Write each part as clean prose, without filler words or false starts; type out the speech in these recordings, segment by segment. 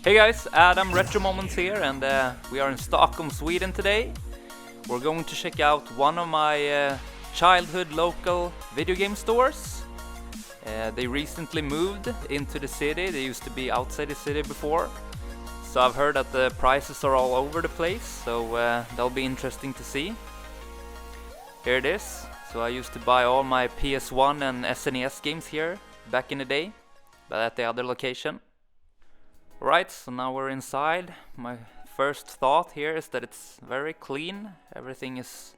Hey guys, Adam Retro Moments here, and we are in Stockholm, Sweden today. We're going to check out one of my childhood local video game stores. They recently moved into the city. They used to be outside the city before. So I've heard that the prices are all over the place, so that'll be interesting to see. Here it is. So I used to buy all my PS1 and SNES games here back in the day, but at the other location. Right, so now we're inside. My first thought here is that it's very clean. Everything is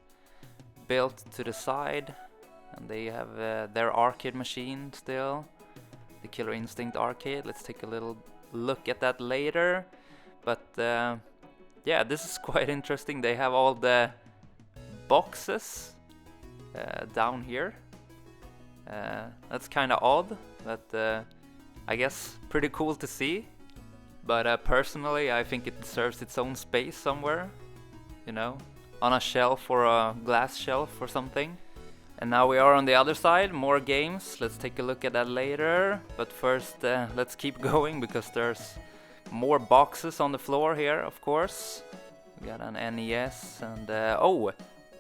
built to the side, and they have their arcade machine still, the Killer Instinct arcade. Let's take a little look at that later. But yeah, this is quite interesting. They have all the boxes down here. That's kind of odd, but I guess pretty cool to see. But personally, I think it deserves its own space somewhere, you know, on a shelf or a glass shelf or something. And now we are on the other side, more games. Let's take a look at that later. But first, let's keep going because there's more boxes on the floor here, of course. We got an NES and oh,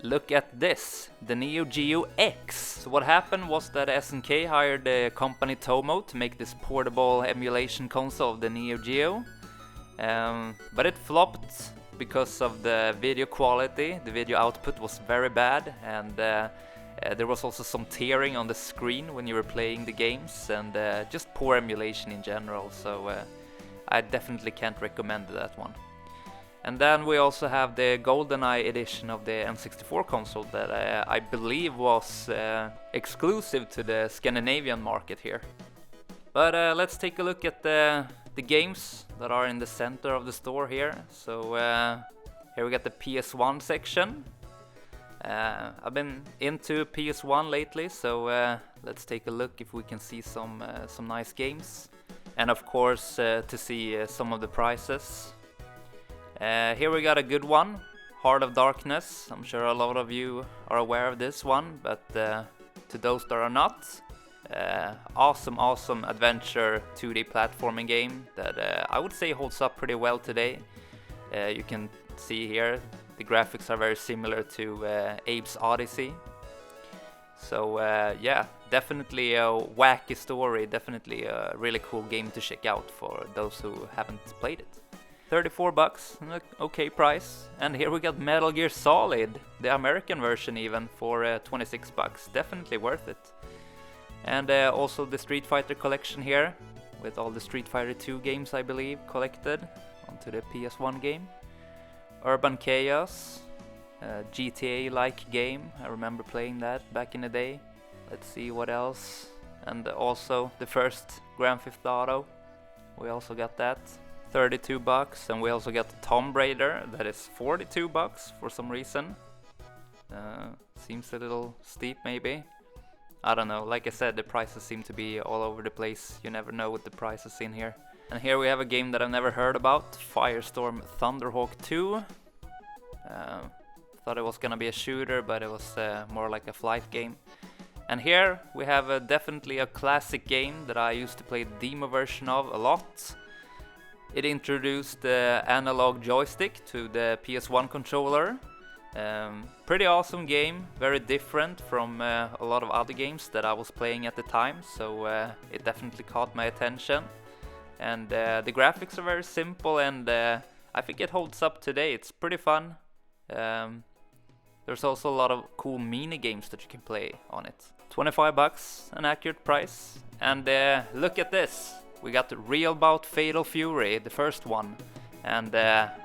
look at this, the NEO GEO X. So what happened was that SNK hired the company Tomo to make this portable emulation console of the NEO GEO. But it flopped because of the video quality. The video output was very bad, and there was also some tearing on the screen when you were playing the games, and just poor emulation in general, so I definitely can't recommend that one. And then we also have the GoldenEye edition of the N64 console that I believe was exclusive to the Scandinavian market here. But let's take a look at the games that are in the center of the store here. So here we got the PS1 section. I've been into PS1 lately, so let's take a look if we can see some nice games. And of course to see some of the prices. Here we got a good one, Heart of Darkness. I'm sure a lot of you are aware of this one, but to those that are not, awesome adventure 2D platforming game that I would say holds up pretty well today. You can see here the graphics are very similar to Abe's Odyssey. So yeah, definitely a wacky story, definitely a really cool game to check out for those who haven't played it. $34, an okay price. And here we got Metal Gear Solid, the American version even, for $26. Definitely worth it. And also the Street Fighter collection here, with all the Street Fighter 2 games, I believe, collected onto the PS1 game. Urban Chaos, GTA-like game. I remember playing that back in the day. Let's see what else. And also the first Grand Theft Auto. We also got that. $32, and we also got Tomb Raider that is $42 for some reason. Seems a little steep maybe. I don't know, like I said, the prices seem to be all over the place. You never know with the prices in here. And here we have a game that I've never heard about, Firestorm Thunderhawk 2. Thought it was gonna be a shooter, but it was more like a flight game. And here we have definitely a classic game that I used to play the demo version of a lot. It introduced the analog joystick to the PS1 controller. Pretty awesome game, very different from a lot of other games that I was playing at the time, so it definitely caught my attention. And the graphics are very simple, and I think it holds up today. It's pretty fun. There's also a lot of cool mini games that you can play on it. $25, an accurate price. And look at this. We got the Real Bout Fatal Fury, the first one, and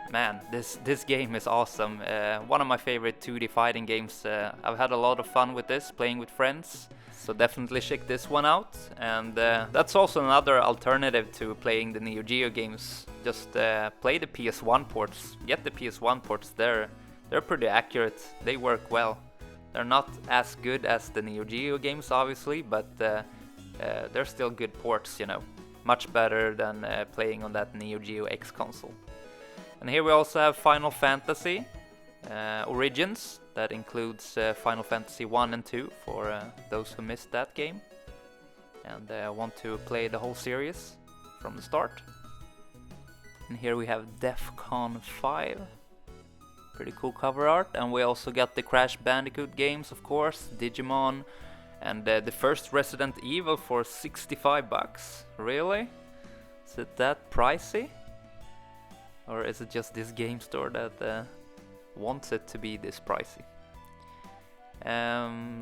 man, this game is awesome. One of my favorite 2D fighting games. I've had a lot of fun with this, playing with friends, so definitely check this one out. And that's also another alternative to playing the NEO GEO games. Just play the PS1 ports, get the PS1 ports. They're pretty accurate, they work well. They're not as good as the NEO GEO games, obviously, but they're still good ports, you know. Much better than playing on that NEO GEO X console. And here we also have Final Fantasy Origins. That includes Final Fantasy 1 and 2 for those who missed that game and want to play the whole series from the start. And here we have DEFCON 5. Pretty cool cover art. And we also got the Crash Bandicoot games, of course, Digimon, and the first Resident Evil for 65 bucks. Really? Is it that pricey? Or is it just this game store that wants it to be this pricey?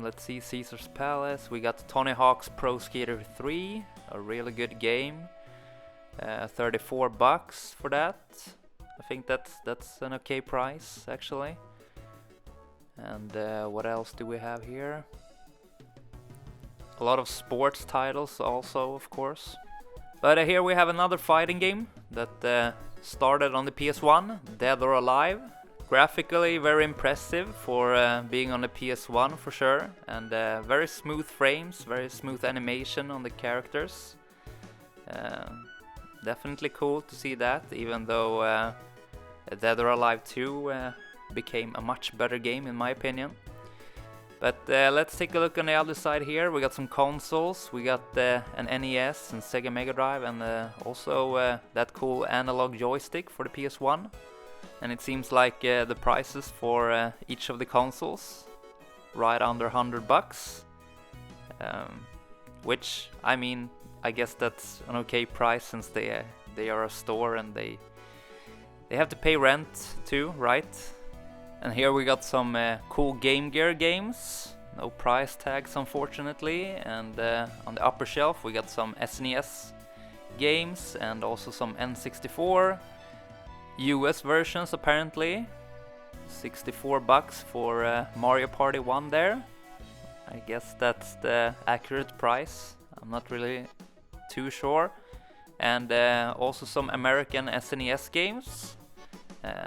Let's see, Caesar's Palace. We got Tony Hawk's Pro Skater 3, a really good game. 34 bucks for that. I think that's an okay price actually. And what else do we have here? A lot of sports titles also, of course. But here we have another fighting game that started on the PS1, Dead or Alive. Graphically very impressive for being on the PS1 for sure, and very smooth frames, very smooth animation on the characters. Definitely cool to see that, even though Dead or Alive 2 became a much better game in my opinion. But let's take a look on the other side here. We got some consoles. We got an NES and Sega Mega Drive, and also that cool analog joystick for the PS1. And it seems like the prices for each of the consoles right under 100 bucks. Which, I mean, I guess that's an okay price since they are a store and they have to pay rent too, right? And here we got some cool Game Gear games. No price tags unfortunately. And on the upper shelf we got some SNES games and also some N64 US versions apparently. 64 bucks for Mario Party 1 there. I guess that's the accurate price. I'm not really too sure. And also some American SNES games.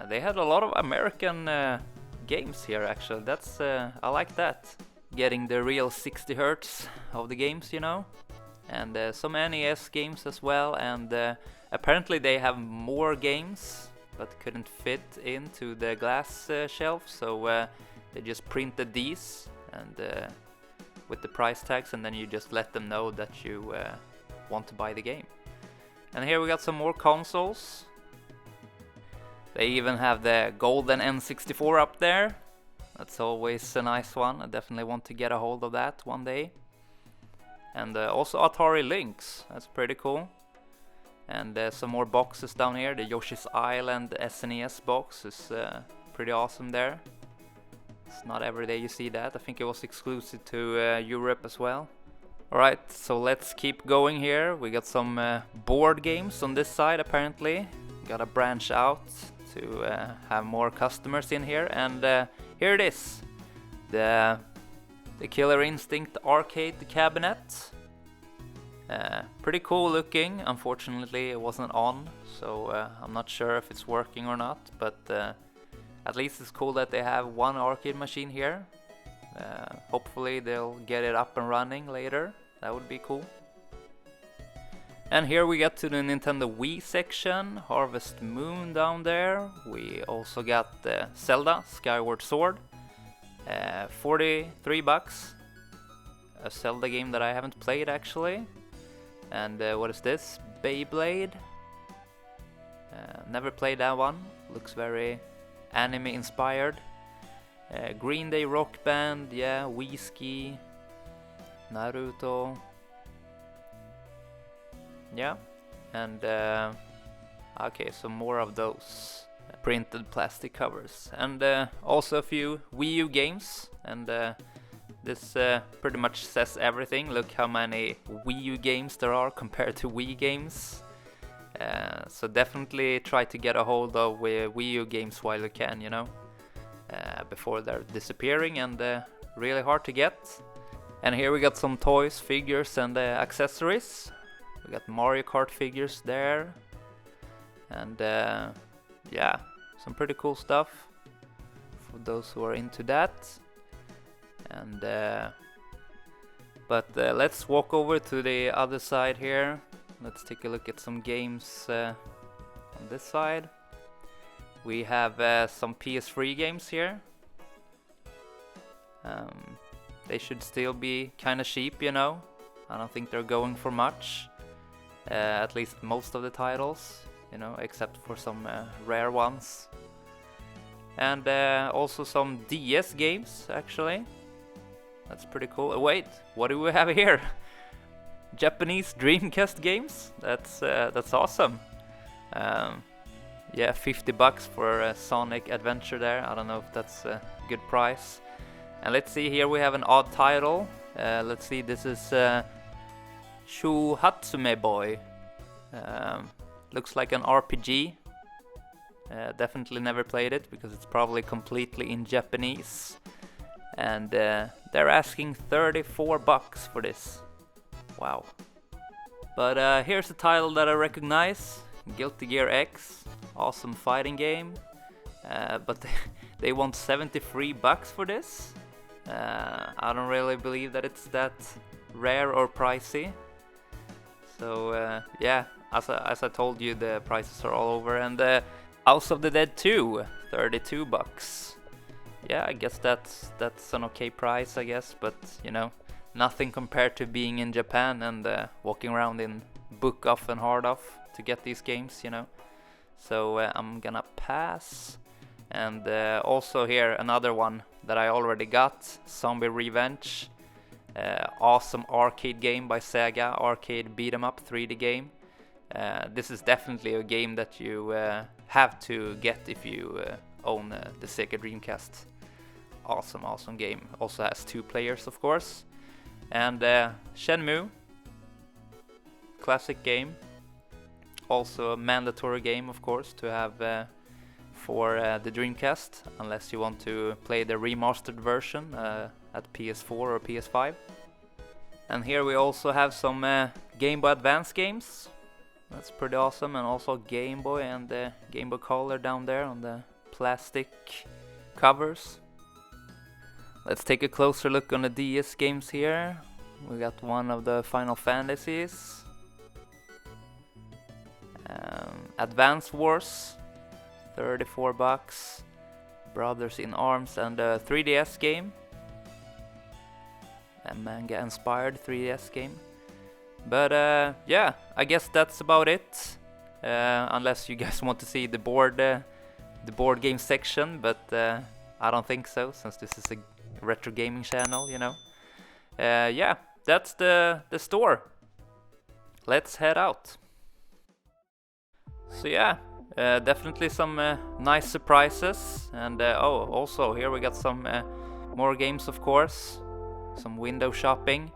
They had a lot of American games here actually. That's I like that. Getting the real 60 hertz of the games, you know. And some NES games as well. And apparently they have more games but couldn't fit into the glass shelf. So they just printed these and with the price tags, and then you just let them know that you want to buy the game. And here we got some more consoles. They even have the golden N64 up there. That's always a nice one. I definitely want to get a hold of that one day. And also Atari Lynx. That's pretty cool. And some more boxes down here. The Yoshi's Island SNES box is pretty awesome there. It's not every day you see that. I think it was exclusive to Europe as well. Alright, so let's keep going here. We got some board games on this side apparently. Gotta branch out to have more customers in here, and here it is, the Killer Instinct arcade cabinet. Pretty cool looking. Unfortunately it wasn't on, so I'm not sure if it's working or not, but at least it's cool that they have one arcade machine here. Hopefully they'll get it up and running later. That would be cool. And here we get to the Nintendo Wii section, Harvest Moon down there. We also got Zelda, Skyward Sword, 43 bucks. A Zelda game that I haven't played actually. And what is this? Beyblade. Never played that one. Looks very anime inspired. Green Day Rock Band, yeah, Wii Ski, Naruto. Yeah, and okay, so more of those printed plastic covers, and also a few Wii U games, and this pretty much says everything. Look how many Wii U games there are compared to Wii games. So definitely try to get a hold of Wii U games while you can, you know, before they're disappearing and really hard to get. And here we got some toys, figures, and accessories. We got Mario Kart figures there, and yeah, some pretty cool stuff for those who are into that. And but let's walk over to the other side here. Let's take a look at some games on this side. We have some PS3 games here. They should still be kind of cheap, you know. I don't think they're going for much. At least most of the titles. you know, except for some rare ones. And also some DS games, actually. That's pretty cool. Wait, what do we have here? Japanese Dreamcast games? That's awesome. Yeah, $50 for a Sonic Adventure there. I don't know if that's a good price. And let's see, here we have an odd title. Let's see, this is Hatsume Boy. Looks like an RPG. Definitely never played it because it's probably completely in Japanese. And they're asking $34 for this. Wow. But here's a title that I recognize. Guilty Gear X. Awesome fighting game. But they want $73 for this. I don't really believe that it's that rare or pricey. So yeah, as I told you, the prices are all over. And House of the Dead 2, $32. Yeah, I guess that's an okay price, I guess. But you know, nothing compared to being in Japan and walking around in book off and hard off to get these games, you know. So I'm gonna pass. And also here another one that I already got, Zombie Revenge. Awesome arcade game by Sega, arcade beat 'em up 3D game. This is definitely a game that you have to get if you own the Sega Dreamcast. Awesome game. Also has 2 players, of course. And Shenmue, classic game. Also a mandatory game, of course, to have for the Dreamcast, unless you want to play the remastered version at PS4 or PS5. And here we also have some Game Boy Advance games. That's pretty awesome, and also Game Boy and the Game Boy Color down there on the plastic covers. Let's take a closer look on the DS games here. We got one of the Final Fantasies. Advance Wars, $34. Brothers in Arms, and a 3DS game. A manga-inspired 3DS game. But yeah, I guess that's about it. Unless you guys want to see the board game section, but I don't think so, since this is a retro gaming channel, you know. Yeah, that's the store. Let's head out. So yeah, definitely some nice surprises. And oh, also here we got some more games, of course. Some window shopping.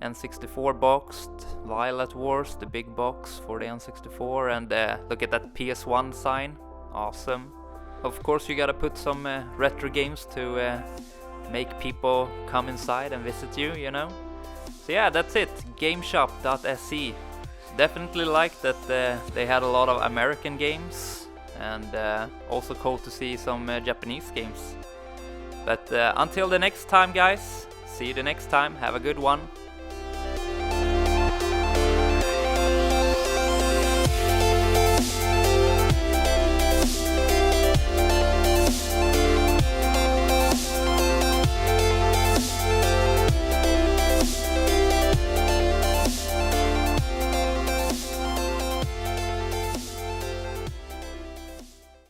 N64 boxed, Violet Wars, the big box for the N64, and look at that PS1 sign, awesome. Of course you gotta put some retro games to make people come inside and visit you, you know. So yeah, that's it, GameShop.se. Definitely like that they had a lot of American games, and also cool to see some Japanese games. But until the next time, guys, see you the next time, have a good one.